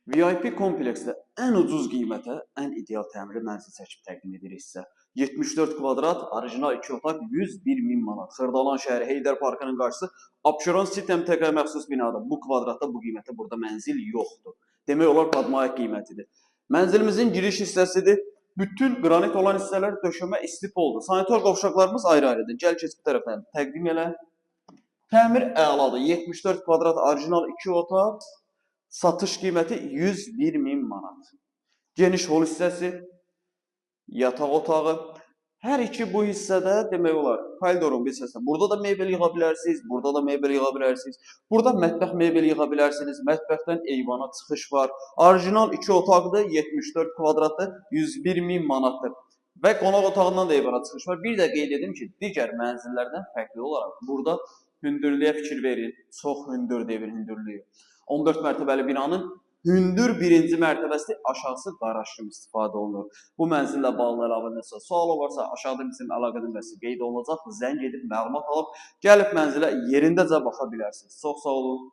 VIP kompleksdə ən ucuz qiymətə, ən ideal təmirli mənzil çəkib təqdim edirik sizə. 74 kvadrat, orijinal 2 otaq 101.000 manat. Xırdalan şəhəri Heydər Parkının qarşısı Abşeron City MTK məxsus binada. Bu kvadratda, bu qiymətə burada mənzil yoxdur. Demək olar padmaya qiymətidir. Mənzilimizin giriş hissəsidir. Bütün qranit olan hissələr döşəmə istif oldu. Sanitar qovşaqlarımız ayrı-ayrıdır. Gəl keç bu tərəfdən təqdim elə. Təmir əladır. 74 kvadrat, orijinal 2 otaq. Satış qiyməti 101.000 manat. Geniş hol hissəsi, yataq otağı. Hər iki bu hissədə demək olar, koridorun bir hissəsində. Burada da mebel yığa bilərsiniz, burada da mebel yığa bilərsiniz. Burada mətbəx mebel yığa bilərsiniz. Mətbəxdən eyvana çıxış var. Orijinal 2 otaqdır, 74 kvadratdır, 101.000 manatdır. Və qonaq otağından da eyvana çıxış var. Bir də qeyd edim ki, digər mənzillərdən fərqli olaraq burada hündürlüyə fikir verin. Çox hündür devir hündürlüyü. 14 mərtəbəli binanın hündür birinci mərtəbəsi aşağısı qaraj kimi istifadə olunur. Bu mənzillə bağlı əlavə nəsə sual olarsa aşağıda bizim əlaqə nömrəsi qeyd olunacaq. Zəng edib məlumat alıb gəlib mənzilə yerindəcə baxa bilərsiniz. Çox sağ olun.